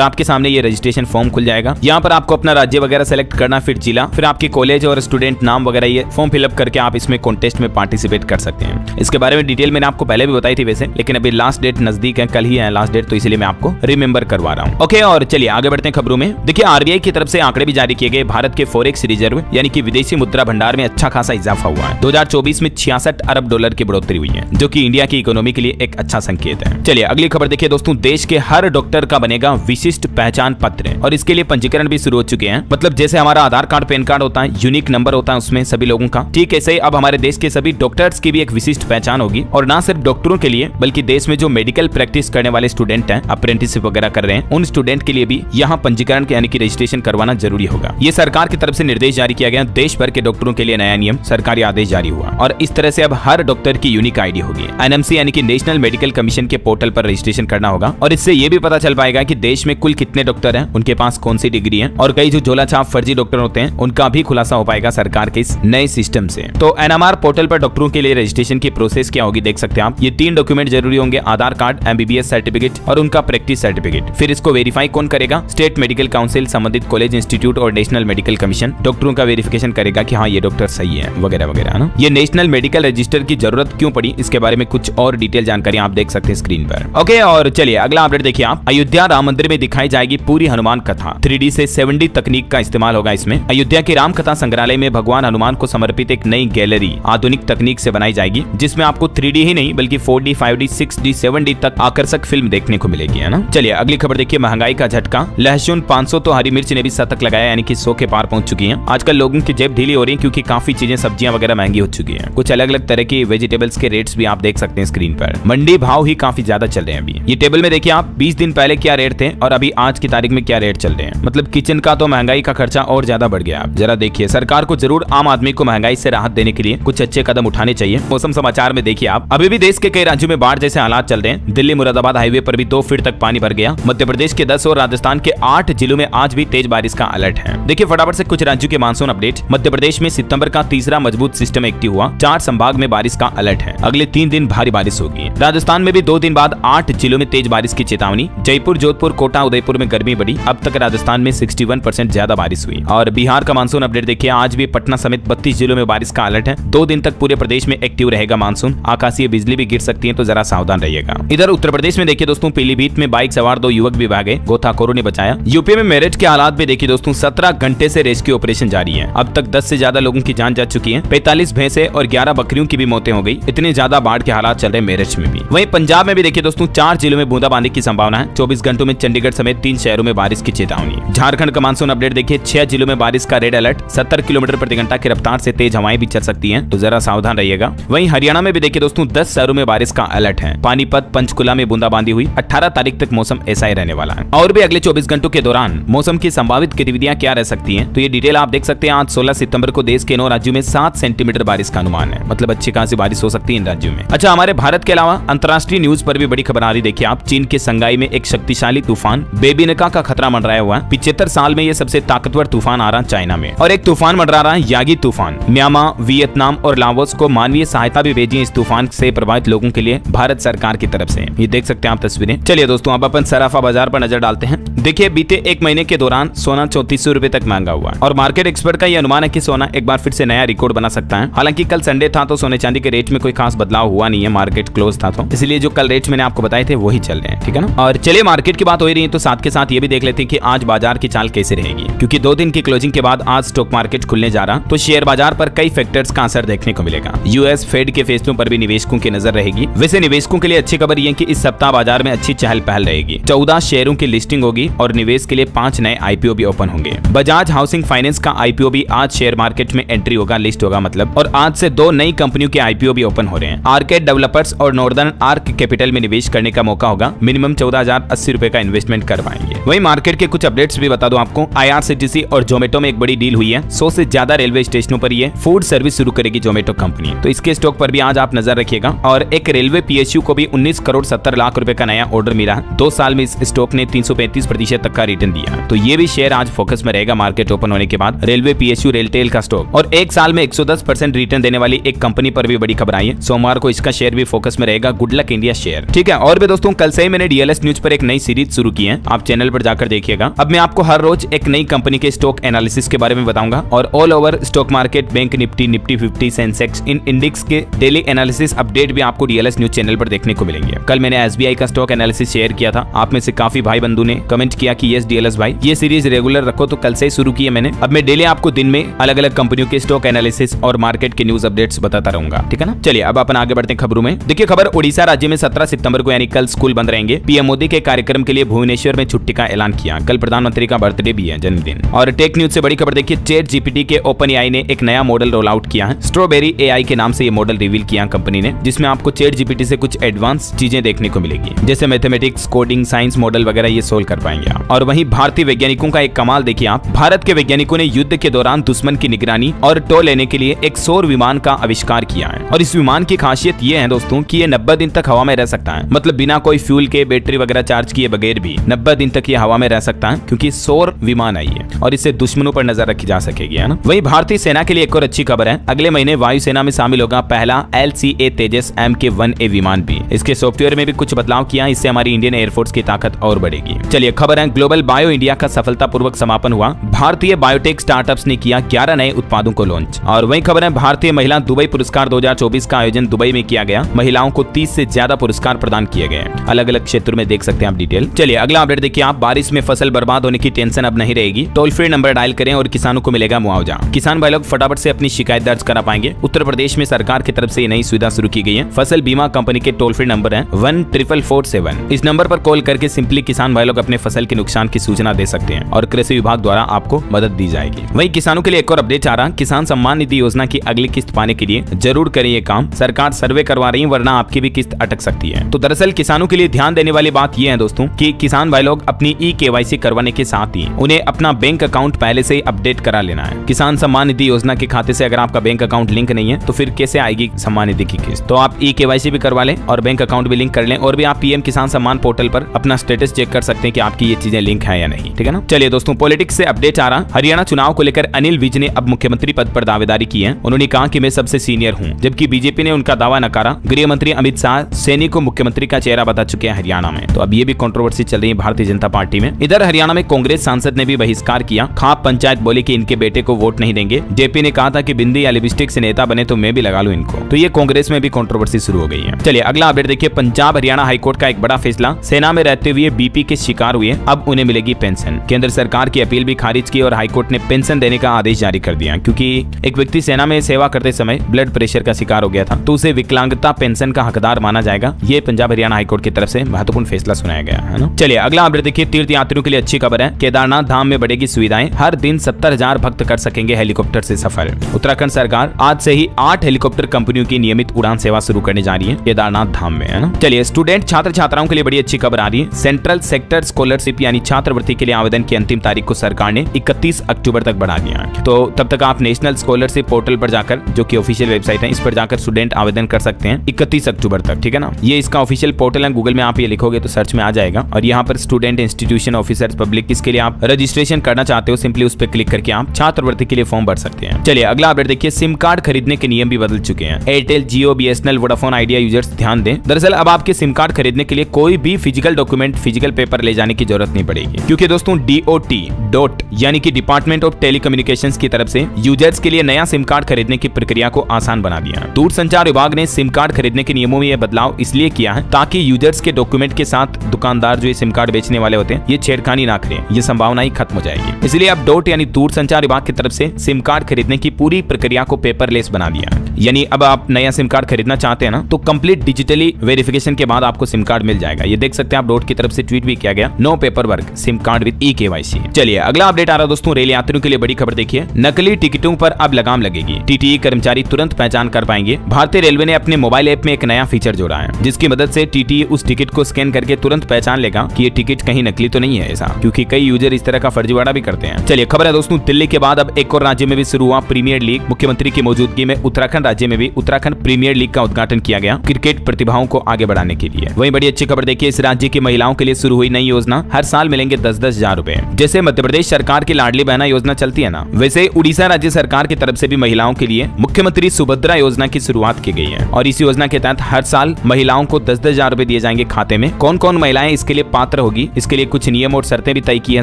आपके सामने ये रजिस्ट्रेशन फॉर्म खुल जाएगा। यहाँ पर आपको अपना राज्य वगैरह सेलेक्ट करना, फिर जिला, फिर आपके कॉलेज और स्टूडेंट नाम वगैरह, ये फॉर्म फिलअप करके आप इसमें कॉन्टेस्ट में पार्टिसिपेट कर सकते हैं। इसके बारे में डिटेल मैंने आपको पहले भी बताई थी वैसे, लेकिन अभी लास्ट डेट नजदीक है, कल ही है लास्ट डेट, तो इसलिए मैं आपको रिमेंबर करवा रहा हूँ। ओके, और चलिए आगे बढ़ते हैं खबरों में। देखिए आरबीआई की तरफ से आंकड़े भी जारी किए गए। भारत के फॉरेक्स रिजर्व यानी कि विदेशी मुद्रा भंडार में अच्छा खासा इजाफा हुआ है। 2024 में 66 अरब डॉलर की बढ़ोतरी हुई है, जो कि इंडिया की इकोनॉमी के लिए एक अच्छा संकेत है। चलिए अगली खबर देखिए दोस्तों, देश के हर डॉक्टर का बनेगा विशिष्ट पहचान पत्र और इसके लिए पंजीकरण भी शुरू हो चुके हैं। मतलब जैसे हमारा आधार कार्ड, पैन कार्ड होता है, यूनिक नंबर होता है उसमें सभी लोगों का, ठीक ऐसे ही अब हमारे देश के सभी डॉक्टर्स की भी एक विशिष्ट पहचान होगी। और ना सिर्फ डॉक्टरों के लिए बल्कि देश में जो मेडिकल प्रैक्टिस करने वाले स्टूडेंट हैं, अप्रेंटिसशिप वगैरह कर रहे हैं, उन स्टूडेंट के लिए भी यहाँ पंजीकरण यानी कि रजिस्ट्रेशन करवाना जरूरी होगा। ये सरकार की तरफ से निर्देश जारी किया गया। देश भर के डॉक्टरों के लिए नया नियम, सरकारी आदेश जारी हुआ और इस तरह से अब हर डॉक्टर की यूनिक आईडी होगी। एनएमसी यानी कि नेशनल मेडिकल कमीशन के पोर्टल पर रजिस्ट्रेशन करना होगा और इससे ये भी पता चल पाएगा कि देश में कुल कितने डॉक्टर हैं, उनके पास कौन सी डिग्री है और कई जो झोला छाप फर्जी डॉक्टर होते हैं उनका भी खुलासा हो पाएगा सरकार के इस नए सिस्टम से। तो एनएमआर पोर्टल पर डॉक्टरों के लिए रजिस्ट्रेशन की प्रोसेस क्या होगी देख सकते हैं आप। ये 3 डॉक्यूमेंट जरूरी होंगे, आधार कार्ड, एमबीबीएस सर्टिफिकेट और उनका प्रैक्टिस सर्टिफिकेट। फिर इसको वेरीफाई कौन करेगा? स्टेट मेडिकल काउंसिल, संबंधित कॉलेज, इंस्टीट्यूट और नेशनल मेडिकल कमीशन डॉक्टरों का वेरिफिकेशन करेगा कि हाँ ये डॉक्टर सही है वगैरह वगैरह ना। ये नेशनल मेडिकल रजिस्टर की जरूरत क्यों पड़ी, इसके बारे में कुछ और डिटेल जानकारी आप देख सकते हैं स्क्रीन पर। ओके, और चलिए अगला अपडेट देखिए आप। अयोध्या राम मंदिर में दिखाई जाएगी पूरी हनुमान कथा। 3D से 7D तकनीक का इस्तेमाल होगा इसमें। अयोध्या के राम कथा संग्रहालय में भगवान हनुमान को समर्पित एक नई गैलरी आधुनिक तकनीक से बनाई जाएगी, जिसमें आपको 3D ही नहीं बल्कि 4D, 5D, 6D, 7D तक आकर्षक फिल्म देखने को मिलेगी, है ना। चलिए अगली खबर देखिए, महंगाई का झटका। लहसुन 500 तो हरी मिर्च ने भी शतक लगाया, यानी कि 100 के पार पहुंच चुकी है। आजकल लोगों की जेब ढीली हो रही है क्योंकि काफी चीजें, सब्जियां वगैरह महंगी हो चुकी है। कुछ अलग अलग तरह की वेजिटेबल्स के रेट्स भी आप देख सकते हैं स्क्रीन पर। मंडी भाव ही काफी ज्यादा चल रहे हैं अभी। ये टेबल में देखिए आप 20 दिन पहले क्या रेट थे और अभी आज की तारीख में क्या रेट चल रहे हैं। मतलब किचन का तो महंगाई का खर्चा और ज्यादा बढ़ गया। आप जरा देखिए, सरकार को जरूर आम आदमी को महंगाई से राहत देने के लिए कुछ अच्छे कदम उठाने चाहिए। मौसम समाचार में देखिए आप, अभी भी देश के कई राज्यों में बाढ़ जैसे हालात चल रहे हैं। दिल्ली मुरादाबाद हाईवे पर भी 2 फीट तक पानी भर गया। मध्य प्रदेश के 10 और राजस्थान के 8 जिलों में आज भी तेज बारिश का अलर्ट है। देखिए फटाफट से कुछ राज्यों के मानसून अपडेट। मध्य प्रदेश में सितंबर का तीसरा मजबूत सिस्टम एक्टिव हुआ। 4 संभाग में बारिश का अलर्ट है। अगले 3 दिन भारी बारिश होगी। राजस्थान में भी 2 दिन बाद 8 जिलों में तेज बारिश की चेतावनी। जयपुर, जोधपुर, कोटा, उदयपुर में गर्मी बढ़ी। अब तक राजस्थान में 61% ज्यादा बारिश हुई। और बिहार का मानसून अपडेट देखिए, आज भी पटना समेत 32 जिलों में बारिश का अलर्ट है। 2 दिन तक पूरे प्रदेश में एक्टिव रहेगा मानसून। आकाशीय बिजली भी गिर सकती है, तो जरा सावधान रहिएगा। इधर उत्तर प्रदेश में देखिए दोस्तों, पीलीभीत में बाइक सवार 2 युवक भी भागे, गोताखोरों ने बचाया। यूपी में मेरठ के हालात भी देखिए दोस्तों, 17 घंटे से रेस्क्यू ऑपरेशन जारी है। अब तक 10 से ज्यादा लोगों की जान जा चुकी है। 45 भैंसे और 11 बकरियों की भी मौतें हो गई। इतने ज्यादा बाढ़ के हालात चल रहे मेरठ में भी। वहीं पंजाब में भी देखिए दोस्तों, 4 जिलों में बूंदाबांदी की संभावना है। 24 घंटों में चंडीगढ़ समेत 3 शहरों में बारिश की चेतावनी। झारखंड का मानसून अपडेट देखिए, 6 जिलों में बारिश का रेड अलर्ट। 70 किलोमीटर प्रति घंटा की रफ्तार से तेज हवाएं भी चल सकती हैं, तो जरा सावधान रहिएगा। वहीं हरियाणा में भी देखिए दोस्तों, 10 शहरों में बारिश का अलर्ट है। पानीपत, पंचकुला में बूंदाबांदी हुई। 18 तारीख तक मौसम ऐसा ही रहने वाला है। और भी अगले 24 घंटों के दौरान मौसम की संभावित गतिविधियां क्या रह सकती हैं, तो ये डिटेल आप देख सकते हैं। आज 16 सितंबर को देश के 9 राज्यों में 7 सेंटीमीटर बारिश का अनुमान है। मतलब अच्छी खासी बारिश हो सकती है इन राज्यों में। अच्छा, हमारे भारत के अलावा अंतर्राष्ट्रीय न्यूज पर भी बड़ी खबर आ रही देखिए आप। चीन के संगाई में एक शक्तिशाली तूफान बेबीनका का खतरा मंडराया हुआ है। 75 साल में ये सबसे ताकतवर तूफान आ रहा चाइना में। और एक तूफान मंडरा रहा है यागी तूफान। म्यांमार, वियतनाम और लाओस को मानवीय सहायता भी भेजी इस तूफान से प्रभावित लोगों के लिए भारत सरकार की तरफ से। ये देख सकते हैं आप तस्वीरें। चलिए दोस्तों, अब अपन सराफा बाजार पर नजर डालते हैं। देखिए बीते 1 महीने के दौरान सोना 3400 रुपए तक महंगा हुआ और मार्केट एक्सपर्ट का यह अनुमान है कि सोना एक बार फिर से नया रिकॉर्ड बना सकता है। हालांकि कल संडे था तो सोने चांदी के रेट में कोई खास बदलाव हुआ नहीं है, मार्केट क्लोज था, तो इसलिए जो कल रेट मैंने आपको बताए थे वही चल रहे हैं, ठीक है ना। और चलिए मार्केट की बात हो रही है तो साथ के साथ ये भी देख लेते हैं कि आज बाजार की चाल कैसे रहेगी, क्योंकि 2 दिन की क्लोजिंग के बाद आज स्टॉक मार्केट खुलने जा रहा, तो शेयर बाजार पर कई फैक्टर्स का असर देखने को मिलेगा। यूएस फेड के फैसलों पर भी निवेशकों की नजर रहेगी। वैसे निवेशकों के लिए अच्छी खबर यह कि इस सप्ताह बाजार में अच्छी चहल पहल रहेगी। 14 शेयरों की लिस्टिंग होगी और निवेश के लिए 5 नए आईपीओ भी ओपन होंगे। बजाज हाउसिंग फाइनेंस का आईपीओ भी आज शेयर मार्केट में एंट्री होगा, लिस्ट होगा मतलब। और आज से 2 नई कंपनियों के आईपीओ भी ओपन हो रहे हैं। आर्केड डेवलपर्स और नॉर्दर्न आर्क कैपिटल में निवेश करने का मौका होगा। मिनिमम 14,080 रुपए का इन्वेस्टमेंट करवाएंगे। वहीं मार्केट के कुछ अपडेट्स भी बता दूं आपको। आईआरसीटीसी और जोमेटो में एक बड़ी डील हुई है। 100 से ज्यादा रेलवे स्टेशनों पर ये फूड सर्विस शुरू करेगी जोमेटो कंपनी, तो इसके स्टॉक पर भी आज आप नजर रखिएगा। और एक रेलवे पीएसयू को भी 19 करोड़ 70 लाख रुपए का नया ऑर्डर मिला है। 2 साल में इस स्टॉक ने 335% तक का रिटर्न दिया, तो ये भी शेयर आज फोकस में रहेगा मार्केट ओपन होने के बाद। रेलवे पीएसयू रेलटेल का स्टॉक और 1 साल में 110% रिटर्न देने वाली एक कंपनी पर भी बड़ी खबर आई है। सोमवार को इसका शेयर भी फोकस में रहेगा, गुड लक इंडिया शेयर, ठीक है। और भी दोस्तों दोस्तों कल से ही मैंने डीएलएस न्यूज पर एक नई सीरीज शुरू की है, आप चैनल पर जाकर देखिएगा। अब मैं आपको हर रोज एक नई कंपनी के स्टॉक एनालिसिस के बारे में बताऊंगा और all over stock market, bank Nifty, Nifty 50, Sensex, इन इंडेक्स के डेली एनालिसिस अपडेट भी आपको डीएलएस न्यूज चैनल पर देखने को मिलेंगे। कल मैंने एसबीआई का स्टॉक एनालिसिस शेयर किया था, आप में से काफी भाई बंधु ने कमेंट किया कि यस डीएलएस भाई ये सीरीज रेगुलर रखो, तो कल से ही शुरू की है मैंने। अब मैं डेली आपको दिन में अलग अलग कंपनियों के स्टॉक एनालिसिस और मार्केट के न्यूज अपडेट्स बताता रहूंगा, ठीक है ना। चलिए अब अपन आगे बढ़ते हैं खबरों में। देखिए खबर, ओडिशा राज्य में 17 सितंबर को यानी कल स्कूल बंद रहेंगे। पीएम मोदी के कार्यक्रम के लिए भुवनेश्वर में छुट्टी का ऐलान किया। कल प्रधानमंत्री का बर्थडे भी है, जन्मदिन। और टेक न्यूज से बड़ी खबर देखिए, चैट जीपीटी के ओपन एआई ने एक नया मॉडल रोल आउट किया है। स्ट्रॉबेरी एआई के नाम से ये मॉडल रिवील किया कंपनी ने, जिसमें आपको चैट जीपीटी से कुछ एडवांस चीजें देखने को मिलेगी, जैसे मैथमेटिक्स, कोडिंग, साइंस मॉडल वगैरह ये सोल्व कर पाएंगे आप। और वहीं भारतीय वैज्ञानिकों का एक कमाल देखिए आप, भारत के वैज्ञानिकों ने युद्ध के दौरान दुश्मन की निगरानी और टो लेने के लिए एक सौर विमान का आविष्कार किया है। और इस विमान की खासियत ये है दोस्तों कि ये 90 दिन तक हवा में रह सकता है, मतलब बिना कोई फ्यूल के, बैटरी वगैरह चार्ज किए बगैर भी 90 दिन तक ये हवा में रह सकता है, क्योंकि सौर विमान आई है और इससे दुश्मनों पर नजर रखी जा सकेगी, है ना। वहीं भारतीय सेना के लिए एक और अच्छी खबर है, अगले महीने वायुसेना में शामिल होगा पहला LCA तेजस MK-1A विमान भी। इसके सॉफ्टवेयर में भी कुछ बदलाव किया, इससे हमारी इंडियन एयरफोर्स की ताकत और बढ़ेगी। चलिए खबर है, ग्लोबल बायो इंडिया का सफलतापूर्वक समापन हुआ। भारतीय बायोटेक स्टार्टअप्स ने किया 11 नए उत्पादों को लॉन्च। और वहीं खबर है, भारतीय महिला दुबई पुरस्कार 2024 का आयोजन दुबई में किया गया। महिलाओं को 30 से ज्यादा पुरस्कार प्रदान किए गए, अलग अलग क्षेत्रों में, देख सकते हैं आप डिटेल। चलिए अगला अपडेट देखिए आप, बारिश में फसल बर्बाद होने की टेंशन अब नहीं रहेगी। टोल फ्री नंबर डायल करें और किसानों को मिलेगा मुआवजा। किसान भाई लोग फटाफट से अपनी शिकायत दर्ज करा पाएंगे। उत्तर प्रदेश में सरकार की तरफ से ये नई सुविधा शुरू की गई है। फसल बीमा कंपनी के टोल फ्री नंबर है 14447। इस नंबर पर कॉल करके सिंपली किसान भाई लोग अपने फसल के नुकसान की सूचना दे सकते हैं और कृषि विभाग द्वारा आपको मदद दी जाएगी। वहीं किसानों के लिए एक और अपडेट आ रहा, किसान सम्मान निधि योजना की अगली किस्त पाने के लिए जरूर करें ये काम, सरकार सर्वे करवा रही है, वरना आपकी भी किस्त अटक सकती है। तो दरअसल किसानों के लिए ध्यान देने वाली बात यह है दोस्तों कि किसान भाई लोग अपनी KYC करवाने के साथ ही उन्हें अपना बैंक अकाउंट पहले से ही अपडेट करा लेना है। किसान सम्मान निधि योजना के खाते से अगर आपका बैंक अकाउंट लिंक नहीं है तो फिर कैसे आएगी सम्मान निधि की किस्त। तो आप KYC भी करवा लें और बैंक अकाउंट भी लिंक कर लें, और भी आप PM किसान सम्मान पोर्टल पर अपना स्टेटस चेक कर सकते हैं कि आपकी ये चीजें लिंक है या नहीं, ठीक है ना। चलिए दोस्तों पॉलिटिक्स से अपडेट आ रहा, हरियाणा चुनाव को लेकर अनिल विज ने अब मुख्यमंत्री पद पर दावेदारी की है। उन्होंने कहा कि मैं सबसे सीनियर हूं, जबकि बीजेपी ने उनका दावा नकारा। गृह मंत्री अमित शाह सैनी को मुख्यमंत्री का चेहरा बता चुके हैं हरियाणा में। तो अब ये भी कंट्रोवर्सी चल रही है भारतीय जनता पार्टी में। इधर हरियाणा में कांग्रेस सांसद ने भी बहिष्कार किया। खाप पंचायत बोली कि इनके बेटे को वोट नहीं देंगे। जेपी ने कहा था कि बिंदी या लिपस्टिक से नेता बने तो मैं भी लगा लूं इनको। तो ये कांग्रेस में भी कंट्रोवर्सी शुरू हो गई है। चलिए अगला अपडेट देखिए, पंजाब हरियाणा हाईकोर्ट का एक बड़ा फैसला, सेना में रहते हुए BP के शिकार हुए अब उन्हें मिलेगी पेंशन। केंद्र सरकार की अपील भी खारिज की और हाईकोर्ट ने पेंशन देने का आदेश जारी कर दिया, क्योंकि एक व्यक्ति सेना में सेवा करते समय ब्लड प्रेशर का शिकार हो गया था तो उसे विकलांगता पेंशन का हकदार माना जाएगा। ये पंजाब हरियाणा हाईकोर्ट की तरफ से महत्वपूर्ण फैसला सुनाया गया है ना। चलिए अगला अपडेट देखिए, तीर्थ यात्रियों के लिए अच्छी खबर है, केदारनाथ धाम में बढ़ेगी सुविधाएं, हर दिन 70,000 भक्त कर सकेंगे हेलीकॉप्टर से सफर। उत्तराखंड सरकार आज से ही 8 हेलीकॉप्टर कंपनियों की नियमित उड़ान सेवा शुरू करने जा रही है केदारनाथ धाम में, है ना। चलिए स्टूडेंट छात्र छात्राओं के लिए बड़ी अच्छी खबर आ रही है, सेंट्रल सेक्टर स्कॉलरशिप यानी छात्रवृत्ति के लिए आवेदन की अंतिम तारीख को सरकार ने 31 अक्टूबर तक बढ़ा दिया है। तो तब तक आप नेशनल स्कॉलरशिप पोर्टल पर जाकर, जो कि ऑफिशियल वेबसाइट है, इस पर जाकर स्टूडेंट आवेदन कर सकते हैं 31 अक्टूबर तक, ठीक है ना। ये इसका ऑफिशियल पोर्टल है, गूगल में आप ये लिखोगे तो सर्च में आ जाएगा और यहाँ पर स्टूडेंट, इंस्टीट्यूशन, ऑफिसर्स, पब्लिक, इसके लिए आप रजिस्ट्रेशन करना चाहते हो, सिंपली उस पर क्लिक करके आप छात्रवृत्ति के लिए फॉर्म भर सकते हैं। चलिए अगला अपडेट देखिए, सिम कार्ड खरीदने के नियम भी बदल चुके हैं। एयरटेल, जियो, BSNL, वोडाफोन आइडिया यूजर्स ध्यान दें, दरअसल अब आपके सिम कार्ड खरीदने के लिए कोई भी फिजिकल डॉक्यूमेंट, फिजिकल पेपर ले जाने की जरूरत नहीं पड़ेगी, क्योंकि दोस्तों DOT यानी कि डिपार्टमेंट ऑफ टेलीकम्युनिकेशंस की तरफ से यूजर्स के लिए नया सिम कार्ड खरीदने की प्रक्रिया को आसान बना दिया। दूरसंचार विभाग ने सिम कार्ड खरीदने के नियमों में यह बदलाव इसलिए किया है ताकि यूजर्स के डॉक्यूमेंट के साथ दुकानदार जो ये सिम कार्ड बेचने वाले होते हैं ये छेड़खानी ना करें, ये संभावना ही खत्म हो जाएगी। इसलिए अब DOT यानी दूरसंचार विभाग की तरफ से सिम कार्ड खरीदने की पूरी प्रक्रिया को पेपरलेस बना दिया। यानी अब आप नया सिम कार्ड खरीदना चाहते हैं ना, तो कंप्लीट डिजिटली वेरिफिकेशन के बाद आपको सिम कार्ड मिल जाएगा। ये देख सकते हैं आप, DOT की तरफ से ट्वीट भी किया गया, no paper work, SIM card with KYC। चलिए अगला अपडेट आ रहा दोस्तों, रेल यात्रियों के लिए बड़ी खबर देखिए, नकली टिकटों पर अब लगाम लगेगी। TTE कर्मचारी तुरंत पहचान कर पाएंगे। भारतीय रेलवे ने अपने मोबाइल ऐप में एक नया फीचर जोड़ा है, जिसकी मदद से TTE उस टिकट को स्कैन करके तुरंत पहचान लेगा कि ये टिकट कहीं नकली तो नहीं है ऐसा, क्योंकि कई यूजर इस तरह का फर्जीवाड़ा भी करते हैं। चलिए खबर है दोस्तों, दिल्ली के बाद अब एक और राज्य में भी शुरू हुआ प्रीमियर लीग। मुख्यमंत्री की मौजूदगी में उत्तराखंड झारखंड राज्य में भी उत्तराखंड प्रीमियर लीग का उद्घाटन किया गया क्रिकेट प्रतिभाओं को आगे बढ़ाने के लिए। वहीं बड़ी अच्छी खबर देखिए, इस राज्य की महिलाओं के लिए शुरू हुई नई योजना, हर साल मिलेंगे 10-10 हजार रुपए। जैसे मध्य प्रदेश सरकार की लाडली बहना योजना चलती है ना, वैसे उड़ीसा राज्य सरकार की तरफ से भी महिलाओं के लिए मुख्यमंत्री सुभद्रा योजना की शुरुआत की गई है और इस योजना के तहत हर साल महिलाओं को 10-10 हजार रुपए दिए जाएंगे खाते में। कौन कौन महिलाएं इसके लिए पात्र होगी, इसके लिए कुछ नियम और शर्तें भी तय की है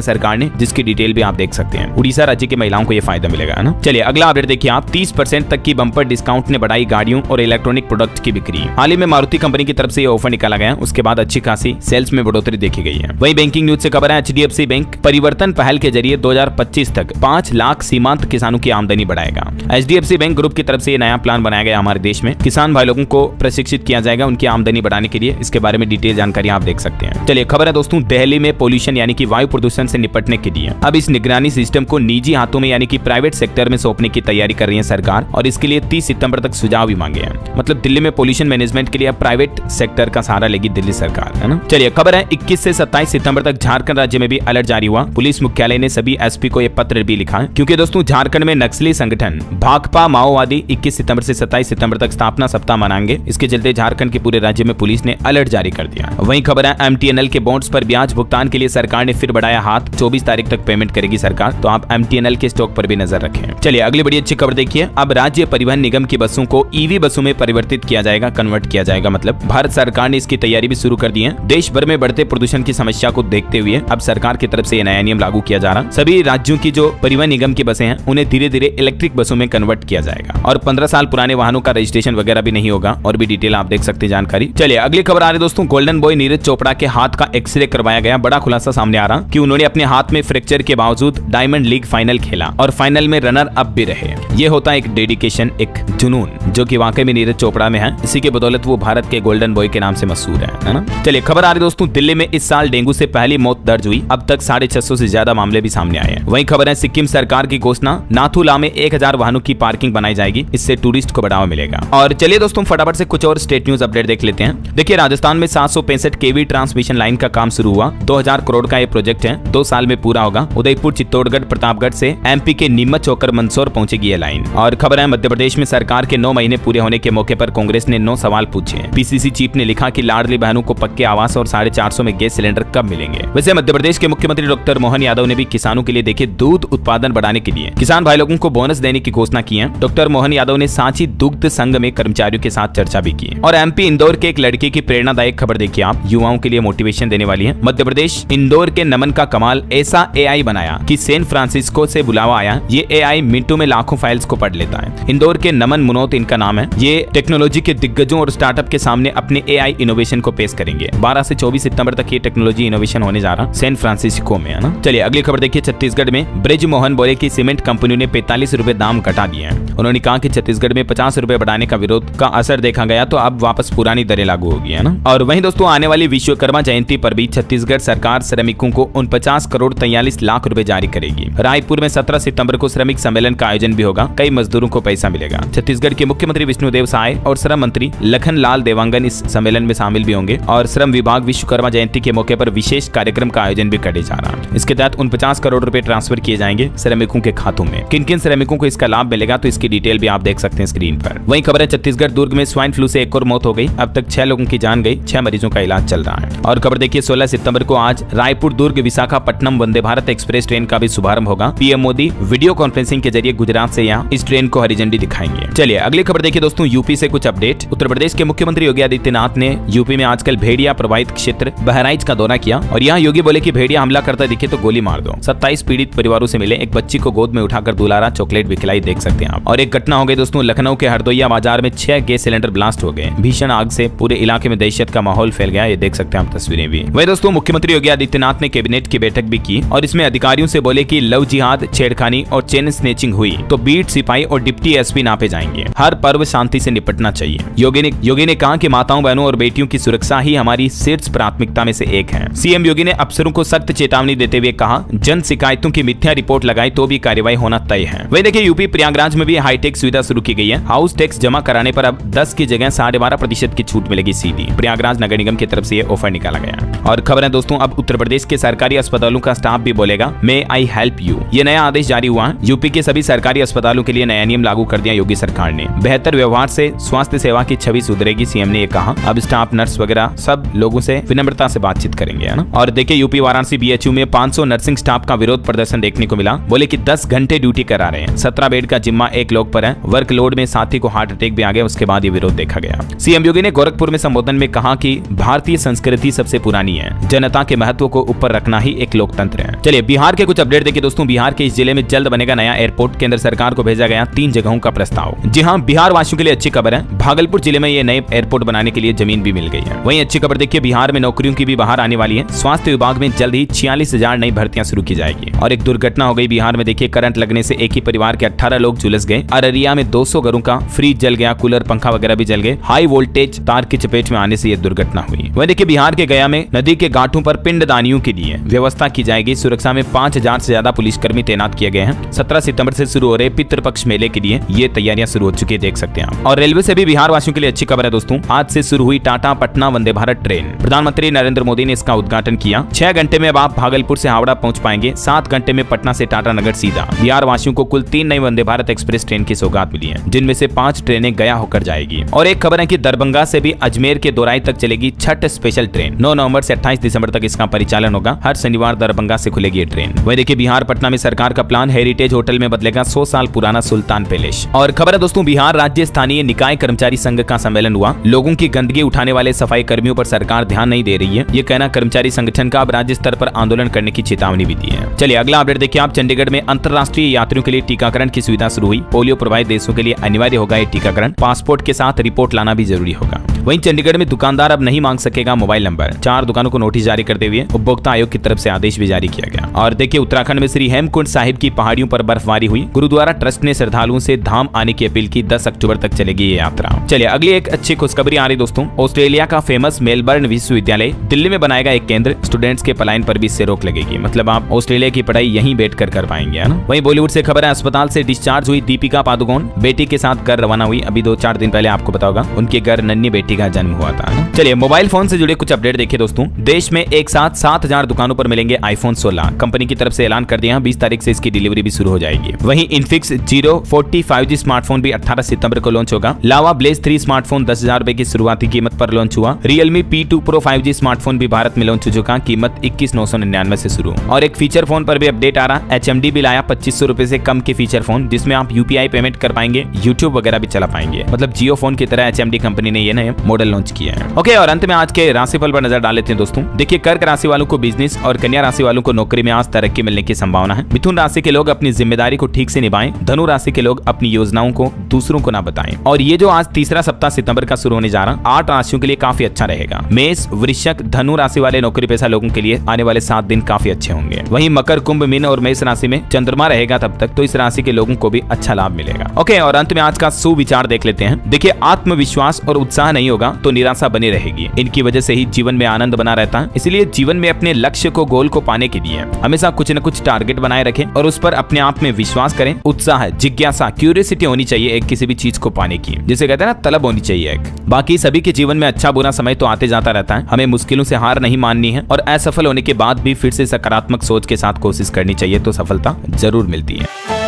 सरकार ने, जिसकी डिटेल भी आप देख सकते हैं। उड़ीसा राज्य की महिलाओं को यह फायदा मिलेगा, है ना। चलिए अगला अपडेट देखिए आप, 30% तक की बम्पर डिस्काउंट ने बढ़ाई गाड़ियों और इलेक्ट्रॉनिक प्रोडक्ट की बिक्री। हाल ही में मारुति कंपनी की तरफ से यह ऑफर निकाला गया, उसके बाद अच्छी खासी सेल्स में बढ़ोतरी देखी गई है। वही बैंकिंग न्यूज से खबर है, HDFC बैंक परिवर्तन पहल के जरिए 2025 तक 5 लाख सीमांत किसानों की आमदनी बढ़ाएगा। HDFC बैंक ग्रुप की तरफ से नया प्लान बनाया गया हमारे देश में, किसान भाई लोगों को प्रशिक्षित किया जाएगा उनकी आमदनी बढ़ाने के लिए। इसके बारे में डिटेल जानकारी आप देख सकते हैं। चलिए खबर है दोस्तों, दिल्ली में पोल्यूशन यानी कि वायु प्रदूषण से निपटने के लिए अब इस निगरानी सिस्टम को निजी हाथों में यानी कि प्राइवेट सेक्टर में सौंपने की तैयारी कर रही है सरकार और इसके लिए 30 सितंबर तक सुझाव भी मांगे हैं। मतलब दिल्ली में पोल्यूशन मैनेजमेंट के लिए अब प्राइवेट सेक्टर का सहारा लेगी दिल्ली सरकार, है ना। चलिए खबर है, 21 से 27 सितंबर तक झारखंड राज्य में भी अलर्ट जारी हुआ। पुलिस मुख्यालय ने सभी एसपी को यह पत्र भी लिखा है क्योंकि दोस्तों झारखंड में नक्सली संगठन भाकपा माओवादी 21 सितंबर से 27 सितंबर तक स्थापना सप्ताह मनाएंगे। इसके चलते झारखंड के पूरे राज्य में पुलिस ने अलर्ट जारी कर दिया। वहीं खबर है, MTNL के बॉन्ड्स पर ब्याज भुगतान के लिए सरकार ने फिर बढ़ाया हाथ, 24 तारीख तक पेमेंट करेगी सरकार, तो आप MTNL के स्टॉक पर भी नजर रखें। चलिए अगली बड़ी अच्छी खबर देखिए, अब राज्य परिवहन निगम की बसों को EV बसों में परिवर्तित किया जाएगा, कन्वर्ट किया जाएगा। मतलब भारत सरकार ने इसकी तैयारी भी शुरू कर दी है। देश भर में बढ़ते प्रदूषण की समस्या को देखते हुए अब सरकार की तरफ से यह नया नियम लागू किया जा रहा। सभी राज्यों की जो परिवहन निगम की बसें हैं उन्हें धीरे धीरे इलेक्ट्रिक बसों में कन्वर्ट किया जाएगा और 15 साल पुराने वाहनों का रजिस्ट्रेशन वगैरह भी नहीं होगा और भी डिटेल आप देख सकते हैं जानकारी। चलिए अगली खबर आ रही है दोस्तों, गोल्डन बॉय नीरज चोपड़ा के हाथ का एक्सरे करवाया गया। बड़ा खुलासा सामने आ रहा कि उन्होंने अपने हाथ में फ्रैक्चर के बावजूद डायमंड लीग फाइनल खेला और फाइनल में रनर अप भी रहे। ये होता है एक डेडिकेशन, एक जुनून जो कि वाकई में नीरज चोपड़ा में है। इसी के बदौलत वो भारत के गोल्डन बॉय के नाम से मशहूर है ना। चलिए खबर आ रही दोस्तों, दिल्ली में इस साल डेंगू से पहली मौत दर्ज हुई। अब तक 650 से ज्यादा मामले भी सामने आए हैं। वहीं खबर है, सिक्किम सरकार की घोषणा, नाथुला में 1000 वाहनों की पार्किंग बनाई जाएगी, इससे टूरिस्ट को बढ़ावा मिलेगा। और चलिए दोस्तों फटाफट से कुछ और स्टेट न्यूज अपडेट देख लेते हैं। देखिए राजस्थान में 765 kV ट्रांसमिशन लाइन का काम शुरू हुआ। 2000 करोड़ का ये प्रोजेक्ट है, 2 साल में पूरा होगा। उदयपुर, चित्तौड़गढ़, प्रतापगढ़ से MP के नीमच होकर मंदसौर पहुंचेगी ये लाइन। और खबर है, मध्य प्रदेश में सरकार के 9 महीने पूरे होने के मौके पर कांग्रेस ने 9 सवाल पूछे। PCC चीफ ने लिखा कि लाडली बहनों को पक्के आवास और 450 में गैस सिलेंडर कब मिलेंगे। वैसे मध्य प्रदेश के मुख्यमंत्री डॉक्टर मोहन यादव ने भी किसानों के लिए देखिए दूध उत्पादन बढ़ाने के लिए किसान भाई लोगों को बोनस देने की घोषणा की है। डॉक्टर मोहन यादव ने सांची दुग्ध संघ में कर्मचारियों के साथ चर्चा भी की। और MP इंदौर के एक लड़के की प्रेरणादायक खबर देखिए आप, युवाओं के लिए मोटिवेशन देने वाली है। मध्य प्रदेश इंदौर के नमन का कमाल, ऐसा AI बनाया कि सैन फ्रांसिस्को से बुलावा आया। ये AI मिनटों में लाखों फाइल्स को पढ़ लेता है। इंदौर के नमन मुनोत इनका नाम है। ये टेक्नोलॉजी के दिग्गजों और स्टार्टअप के सामने अपने AI इनोवेशन को पेश करेंगे। 12 से 24 सितंबर तक ये टेक्नोलॉजी इनोवेशन होने जा रहा सैन फ्रांसिस्को में, है ना। चलिए अगली खबर देखिए, छत्तीसगढ़ में ब्रिज मोहन बोले कि सीमेंट कंपनियों ने 45 रुपए दाम घटा दिए हैं। उन्होंने कहा कि छत्तीसगढ़ में 50 रुपए बढ़ाने का विरोध का असर देखा गया तो अब वापस पुरानी दरें लागू होगी, है ना। और वहीं दोस्तों आने वाली विश्वकर्मा जयंती पर भी छत्तीसगढ़ सरकार श्रमिकों को 49 करोड़ 43 लाख रुपए जारी करेगी। रायपुर में 17 सितंबर को श्रमिक सम्मेलन का आयोजन भी होगा, कई मजदूरों को पैसा मिलेगा। छत्तीसगढ़ के मुख्यमंत्री विष्णुदेव साय और श्रम मंत्री लखन लाल देवांगन इस सम्मेलन में शामिल भी होंगे और श्रम विभाग विश्वकर्मा जयंती के मौके पर विशेष कार्यक्रम का आयोजन भी करे जा रहा है। इसके तहत 49 करोड़ रुपए ट्रांसफर किए जाएंगे श्रमिकों के खातों में। किन किन श्रमिकों को इसका लाभ मिलेगा तो इसकी डिटेल भी आप देख सकते हैं स्क्रीन पर। वहीं खबर है, छत्तीसगढ़ दुर्ग में स्वाइन फ्लू से एक और मौत हो गई। अब तक 6 लोगों की जान गई, 6 मरीजों का इलाज चल रहा है। और खबर देखिए 16 सितंबर को आज रायपुर दुर्ग विशाखापट्टनम वंदे भारत एक्सप्रेस ट्रेन का भी शुभारंभ होगा। PM मोदी वीडियो कॉन्फ्रेंसिंग के जरिए गुजरात से यहाँ इस ट्रेन को हरी झंडी दिखाएंगे। चलिए अगली खबर देखिए दोस्तों, यूपी से कुछ अपडेट। उत्तर प्रदेश के मुख्यमंत्री योगी आदित्यनाथ ने यूपी में आजकल भेड़िया प्रभावित क्षेत्र बहराइच का दौरा किया और यहाँ योगी बोले कि भेड़िया हमला करता दिखे तो गोली मार दो। 27 पीड़ित परिवारों से मिले, एक बच्ची को गोद में उठाकर दुलारा, चॉकलेट भी खिलाई, देख सकते हैं आप। और एक घटना हो गई दोस्तों, लखनऊ के हरदोइया बाजार में 6 गैस सिलेंडर ब्लास्ट हो गए। भीषण आग से पूरे इलाके में दहशत का माहौल फैल गया, ये देख सकते हैं आप तस्वीरें भी। वही दोस्तों मुख्यमंत्री योगी आदित्यनाथ ने कैबिनेट की बैठक भी की और इसमें अधिकारियों से बोले कि लव जिहाद, छेड़खानी और चेन स्नेचिंग हुई तो बीट सिपाही और डिप्टी SP नापे जाएंगे। हर पर्व शांति से निपटना चाहिए। योगी ने कहा कि माताओं, बहनों और बेटियों की सुरक्षा ही हमारी शीर्ष प्राथमिकता में से एक है। CM योगी ने अफसरों को सख्त चेतावनी देते हुए कहा, जन शिकायतों की मिथ्या रिपोर्ट लगाई तो भी कार्रवाई होना तय है। वही देखिए यूपी प्रयागराज में भी हाईटेक सुविधा शुरू की गई है। हाउस टैक्स जमा कराने पर अब 10 की जगह 12.5% की छूट मिलेगी सीधी। प्रयागराज नगर निगम की तरफ से ये ऑफर निकाला गया। और खबर है दोस्तों, अब उत्तर प्रदेश के सरकारी अस्पतालों का स्टाफ भी बोलेगा मे आई हेल्प यू। ये नया आदेश जारी हुआ है। यूपी के सभी सरकारी अस्पतालों के लिए नया नियम लागू कर दिया योगी सरकार ने। बेहतर व्यवहार से स्वास्थ्य सेवा की छवि सुधरेगी, सीएम ने ये कहा। अब स्टाफ, नर्स वगैरह सब लोगों से विनम्रता से बातचीत करेंगे, है ना। और देखिए, यूपी वाराणसी बीएचयू में 500 नर्सिंग स्टाफ का विरोध प्रदर्शन देखने को मिला। बोले कि 10 घंटे ड्यूटी करा रहे हैं। 17 बेड का जिम्मा एक लोग पर है। वर्कलोड में साथी को हार्ट अटैक भी आ गया। उसके बाद ये विरोध देखा गया। सीएम योगी ने गोरखपुर में संबोधन में कहा कि भारतीय संस्कृति सबसे पुरानी है, जनता के महत्व को ऊपर रखना ही एक लोकतंत्र है। चलिए बिहार के कुछ अपडेट देखिए दोस्तों। बिहार के इस जिले में जल्द बनेगा नया एयरपोर्ट। केंद्र सरकार को भेजा गया 3 जगहों का प्रस्ताव। जी हां, बिहार वासियों के लिए अच्छी खबर है। भागलपुर जिले में ये नए एयरपोर्ट बनाने के लिए जमीन भी मिल गई है। वहीं अच्छी खबर देखिए, बिहार में नौकरियों की भी बाहर आने वाली है। स्वास्थ्य विभाग में जल्द ही 46,000 नई भर्तियां शुरू की जाएगी। और एक दुर्घटना हो गई बिहार में। देखिए, करंट लगने से एक ही परिवार के 18 लोग झुलस गए। अररिया में 200 घरों का फ्रिज जल गया, कूलर, पंखा वगैरह भी जल गए। हाई वोल्टेज तार की चपेट में आने से यह दुर्घटना हुई। वहीं देखिए, बिहार के गया में नदी के घाटों पर पिंडदानियों के लिए व्यवस्था की जाएगी। सुरक्षा में 5000 से ज्यादा पुलिसकर्मी तैनात किए गए हैं। 17 सितंबर से शुरू हो रहे पितृपक्ष मेले के लिए ये तैयारियां शुरू हो चुकी है, देख सकते हैं आप। और रेलवे से भी बिहार वासियों के लिए अच्छी खबर है दोस्तों। आज से शुरू हुई टाटा पटना वंदे भारत ट्रेन। प्रधानमंत्री नरेंद्र मोदी ने इसका उद्घाटन किया। 6 घंटे में अब आप भागलपुर से हावड़ा पहुंच पाएंगे। 7 घंटे में पटना से टाटा नगर सीधा। बिहार वासियों को कुल 3 नई वंदे भारत एक्सप्रेस ट्रेन की सौगात मिली है, जिनमें से 5 ट्रेनें गया होकर जाएगी। और एक खबर है कि दरभंगा से भी अजमेर के दोराई तक चलेगी छठ स्पेशल ट्रेन। 9 नवंबर से 28 दिसंबर तक इसका परिचालन होगा। हर शनिवार दरभंगा से खुलेगी ये ट्रेन। वही देखिए, बिहार पटना में सरकार का प्लान, हेरिटेज होटल में बदलेगा 100 साल पुराना सुल्तान पैलेस। और खबर है दोस्तों, बिहार राज्य स्थानीय निकाय कर्मचारी संघ का सम्मेलन हुआ। लोगों की गंदगी उठाने वाले सफाई कर्मियों पर सरकार ध्यान नहीं दे रही है, ये कहना कर्मचारी संगठन का। अब राज्य स्तर पर आंदोलन करने की चेतावनी भी दी है। चलिए अगला अपडेट देखिए आप। चंडीगढ़ में अंतरराष्ट्रीय यात्रियों के लिए टीकाकरण की सुविधा शुरू हुई। पोलियो प्रभावित देशों के लिए अनिवार्य होगा ये टीकाकरण। पासपोर्ट के साथ रिपोर्ट लाना भी जरूरी होगा। वहीं चंडीगढ़ में दुकानदार अब नहीं मांग सकेगा मोबाइल नंबर। 4 दुकानों को नोटिस जारी करते हुए उपभोक्ता आयोग की तरफ से आदेश भी जारी किया गया। और देखिए, उत्तराखंड में श्री हेमकुंड साहिब की पहाड़ियों पर बर्फबारी हुई। गुरुद्वारा ट्रस्ट ने श्रद्धालुओं से धाम आने की अपील की। 10 अक्टूबर तक चलेगी ये यात्रा। चलिए अगली एक अच्छी खुशखबरी आ रही दोस्तों। ऑस्ट्रेलिया का फेमस मेलबर्न विश्वविद्यालय दिल्ली में बनाएगा एक केंद्र। स्टूडेंट्स के पलायन पर भी इससे रोक लगेगी। मतलब आप ऑस्ट्रेलिया की पढ़ाई यहीं बैठकर कर पाएंगे, है ना। वहीं बॉलीवुड से खबर है, अस्पताल से डिस्चार्ज हुई दीपिका पादुकोण बेटी के साथ घर रवाना हुई। अभी 2-4 दिन पहले आपको पता होगा उनके घर नन्ही बेटी का जन्म हुआ था। चलिए मोबाइल फोन से जुड़े कुछ अपडेट देखिए दोस्तों। देश में एक साथ 7000 दुकानों पर मिलेंगे आईफोन 16। कंपनी की तरफ से ऐलान कर दिया, 20 तारीख से इसकी डिलीवरी भी शुरू हो जाएगी। वहीं इनफिक्स Zero 40 5G स्मार्टफोन भी 18 सितंबर को लॉन्च होगा। लावा ब्लेज 3 स्मार्टफोन 10,000 रुपए की शुरुआती कीमत पर लॉन्च हुआ। Realme P2 Pro 5G smartphone भी भारत में लॉन्च हो चुका, कीमत 21,999 से शुरू। और एक फीचर फोन पर भी अपडेट आ रहा। HMD भी लाया 2500 रुपए से कम के फीचर फोन, जिसमें आप UPI पेमेंट कर पाएंगे, YouTube वगैरह भी चला पाएंगे। मतलब जियो फोन की तरह HMD कंपनी ने ये नए मॉडल लॉन्च किया है। ओके, और अंत में आज के राशिफल पर नजर डाल लेते हैं दोस्तों। देखिए, कर्क राशि वालों को बिजनेस और कन्या राशि वालों को नौकरी में आज तरक्की मिलने की संभावना है। मिथुन राशि के लोग अपनी जिम्मेदारी को ठीक से निभाएं। धनु राशि के लोग अपनी योजनाओं को दूसरों को ना बताएं। और ये जो आज तीसरा सप्ताह सितंबर का शुरू होने जा रहा, 8 राशियों के लिए काफी अच्छा रहेगा। मेष, वृश्चिक, धनु राशि वाले नौकरी पेशा लोगों के लिए आने वाले 7 दिन काफी अच्छे होंगे। वहीं मकर, कुंभ, मीन और मेष राशि में चंद्रमा रहेगा तब तक, तो इस राशि के लोगों को भी अच्छा लाभ मिलेगा। ओके, और अंत में आज का सुविचार देख लेते हैं। देखिए, आत्मविश्वास और उत्साह नहीं होगा तो निराशा बनी रहेगी। इनकी वजह से ही जीवन में आनंद बना रहता है। इसलिए जीवन में अपने लक्ष्य को, गोल को पाने के लिए हमेशा कुछ न कुछ टारगेट बनाए रखें और उस पर अपने आप में विश्वास करें। उत्साह, जिज्ञासा, क्यूरियोसिटी होनी चाहिए एक किसी भी चीज को पाने की, जिसे कहते हैं ना, तलब होनी चाहिए एक। बाकी सभी के जीवन में अच्छा बुरा समय तो आते जाता रहता है। हमें मुश्किलों से हार नहीं माननी है और असफल होने के बाद भी फिर से सकारात्मक सोच के साथ कोशिश करनी चाहिए, तो सफलता जरूर मिलती है।